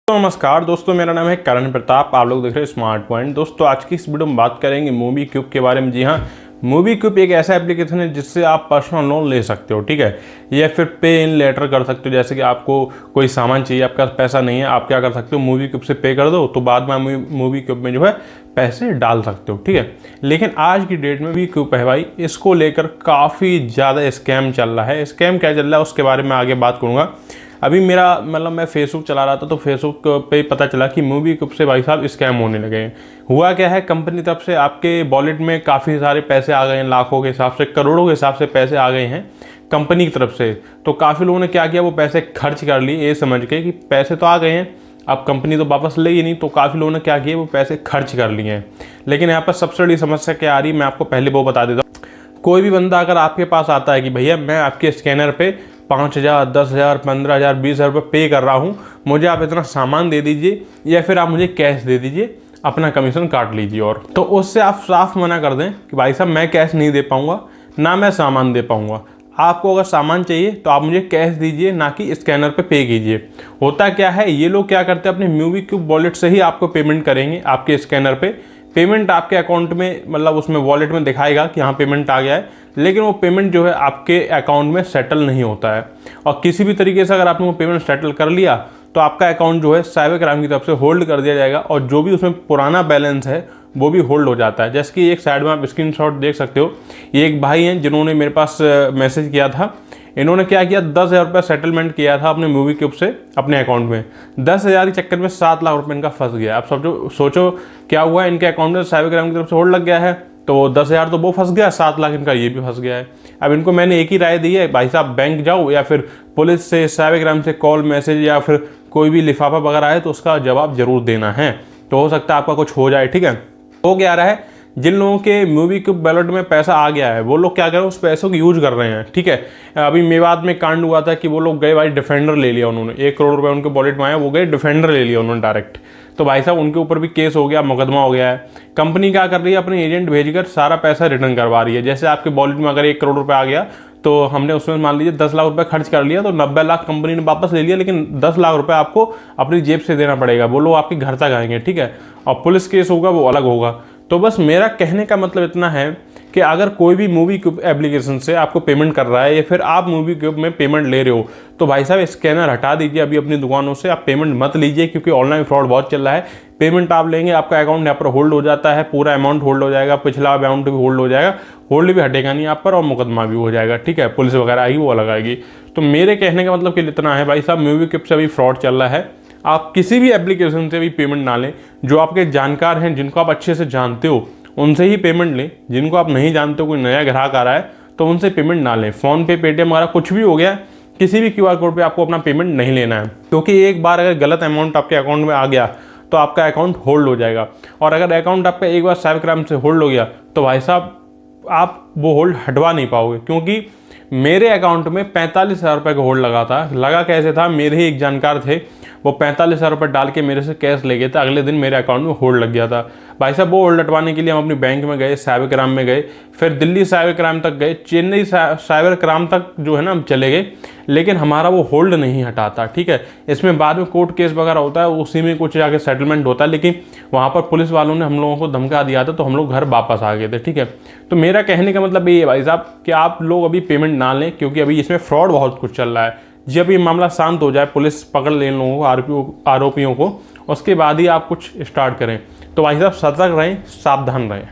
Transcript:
तो नमस्कार दोस्तों, मेरा नाम है करण प्रताप। आप लोग देख रहे हैं स्मार्ट पॉइंट। दोस्तों आज की इस वीडियो में बात करेंगे मूवी क्यूब के बारे में। जी हाँ, मूवी क्यूब एक ऐसा एप्लीकेशन है जिससे आप पर्सनल लोन ले सकते हो, ठीक है, या फिर पे इन लेटर कर सकते हो। जैसे कि आपको कोई सामान चाहिए, आपके पास पैसा नहीं है, आप क्या कर सकते हो, मूवी क्यूब से पे कर दो, तो बाद में मूवी क्यूब में जो है पैसे डाल सकते हो, ठीक है। लेकिन आज की डेट में भी क्यूब है भाई, इसको लेकर काफ़ी ज़्यादा स्कैम चल रहा है। स्कैम क्या चल रहा है उसके बारे में आगे बात करूँगा। अभी मेरा मैं फेसबुक चला रहा था तो फेसबुक पे पता चला कि मूवी क्यूब से भाई साहब स्कैम होने लगे हैं। हुआ क्या है, कंपनी तरफ से आपके वॉलेट में काफ़ी सारे पैसे आ गए हैं, लाखों के हिसाब से, करोड़ों के हिसाब से पैसे आ गए हैं कंपनी की तरफ से। तो काफ़ी लोगों ने क्या किया, वो पैसे खर्च कर लिए ये समझ के कि पैसे तो आ गए हैं, अब कंपनी तो वापस ले ही नहीं। तो काफ़ी लोगों ने क्या किया, वो पैसे खर्च कर लिए हैं। लेकिन यहाँ पर सबसे बड़ी समस्या क्या आ रही है, मैं आपको पहले वो बता देता हूँ। कोई भी बंदा अगर आपके पास आता है कि भैया मैं आपके स्कैनर पे 5,000, 10,000, 15,000, 20,000 रुपये पे कर रहा हूँ, मुझे आप इतना सामान दे दीजिए या फिर आप मुझे कैश दे दीजिए, अपना कमीशन काट लीजिए। और तो उससे आप साफ मना कर दें कि भाई साहब मैं कैश नहीं दे पाऊँगा, ना मैं सामान दे पाऊँगा। आपको अगर सामान चाहिए तो आप मुझे कैश दीजिए, ना कि स्कैनर पे कीजिए। होता क्या है, ये लोग क्या करते हैं, अपने मूवी क्यूब वॉलेट से ही आपको पेमेंट करेंगे। आपके स्कैनर पे पेमेंट आपके अकाउंट में उसमें वॉलेट में दिखाएगा कि हाँ पेमेंट आ गया है, लेकिन वो पेमेंट जो है आपके अकाउंट में सेटल नहीं होता है। और किसी भी तरीके से अगर आपने वो पेमेंट सेटल कर लिया तो आपका अकाउंट जो है साइबर क्राइम की तरफ से होल्ड कर दिया जाएगा, और जो भी उसमें पुराना बैलेंस है वो भी होल्ड हो जाता है। जैसे कि एक साइड में आप स्क्रीनशॉट देख सकते हो, ये एक भाई हैं जिन्होंने मेरे पास मैसेज किया था। इन्होंने क्या किया, 10,000 रुपये सेटलमेंट किया था अपने मूवी क्यूब से अपने अकाउंट में। 10,000 के चक्कर में 7 लाख रुपये इनका फंस गया। अब सोचो क्या हुआ, इनके अकाउंट में साइबर क्राइम की तरफ से होल्ड लग गया है, तो 10,000 तो वो फंस गया, 7 लाख इनका ये भी फंस गया है। अब इनको मैंने एक ही राय दी है, भाई साहब बैंक जाओ या फिर पुलिस से, साइबर क्राइम से कॉल मैसेज या फिर कोई भी लिफाफा वगैरह है तो उसका जवाब जरूर देना है, तो हो सकता है आपका कुछ हो जाए, ठीक है। हो क्या रहा है, जिन लोगों के मूवी क्यूब वॉलेट में पैसा आ गया है वो लोग क्या कर रहे हैं, उस पैसों को यूज कर रहे हैं, ठीक है। अभी मेवात में कांड हुआ था कि वो लोग गए भाई, डिफेंडर ले लिया उन्होंने, 1 करोड़ रुपए उनके वॉलेट में आया, वो गए डिफेंडर ले लिया उन्होंने डायरेक्ट। तो भाई साहब उनके ऊपर भी केस हो गया, मुकदमा हो गया है। कंपनी क्या कर रही है, अपने एजेंट भेजकर सारा पैसा रिटर्न करवा रही है। जैसे आपके वॉलेट में अगर 1 करोड़ रुपए आ गया तो हमने उसमें मान लीजिए 10 लाख रुपए खर्च कर लिया, तो 90 लाख कंपनी ने वापस ले लिया, लेकिन 10 लाख रुपए आपको अपनी जेब से देना पड़ेगा। वो लोग आपके घर तक आएंगे, ठीक है, और पुलिस केस होगा वो अलग होगा। तो बस मेरा कहने का मतलब इतना है कि अगर कोई भी मूवी क्यूब एप्लीकेशन से आपको पेमेंट कर रहा है या फिर आप मूवी क्यूब में पेमेंट ले रहे हो, तो भाई साहब स्कैनर हटा दीजिए अभी अपनी दुकानों से। आप पेमेंट मत लीजिए, क्योंकि ऑनलाइन फ्रॉड बहुत चल रहा है। पेमेंट आप लेंगे, आपका अकाउंट यहाँ पर होल्ड हो जाता है, पूरा अमाउंट होल्ड हो जाएगा, पिछला अमाउंट भी होल्ड हो जाएगा, होल्ड भी हटेगा नहीं आप पर, और मुकदमा भी हो जाएगा, ठीक है। पुलिस वगैरह आएगी, वो अलग आएगी। तो मेरे कहने का मतलब कि इतना है भाई साहब, मूवी क्यूब से अभी फ्रॉड चल रहा है। आप किसी भी एप्लीकेशन से भी पेमेंट ना लें। जो आपके जानकार हैं, जिनको आप अच्छे से जानते हो, उनसे ही पेमेंट लें। जिनको आप नहीं जानते हो, कोई नया ग्राहक आ रहा है तो उनसे पेमेंट ना लें। फ़ोन पे, पेटीएम वगैरह कुछ भी हो गया, किसी भी QR कोड पे आपको अपना पेमेंट नहीं लेना है, क्योंकि एक बार अगर गलत अमाउंट आपके अकाउंट में आ गया तो आपका अकाउंट होल्ड हो जाएगा। और अगर अकाउंट आपका एक बार साइबर क्राइम से होल्ड हो गया तो भाई साहब आप वो होल्ड हटवा नहीं पाओगे। क्योंकि मेरे अकाउंट में 45,000 रुपये का होल्ड लगा था। लगा कैसे था, मेरे ही एक जानकार थे, वो 45,000 रुपये डाल के मेरे से कैश ले गए थे, अगले दिन मेरे अकाउंट में होल्ड लग गया था। भाई साहब वो होल्ड हटवाने के लिए हम अपनी बैंक में गए, साइबर क्राइम में गए, फिर दिल्ली साइबर क्राइम तक गए, चेन्नई साइबर क्राइम तक जो है ना हम चले गए, लेकिन हमारा वो होल्ड नहीं हटाता, ठीक है। इसमें बाद में कोर्ट केस वगैरह होता है, उसी में कुछ जाके सेटलमेंट होता है, लेकिन वहाँ पर पुलिस वालों ने हम लोगों को धमका दिया था, तो हम लोग घर वापस आ गए थे, ठीक है। तो मेरा कहने का मतलब ये है भाई साहब कि आप लोग अभी पेमेंट ना लें, क्योंकि अभी इसमें फ्रॉड बहुत कुछ चल रहा है। जब ये मामला शांत हो जाए, पुलिस पकड़ ले इन लोगों को, आरोपियों को, उसके बाद ही आप कुछ स्टार्ट करें। तो भाई साहब सतर्क रहें, सावधान रहें।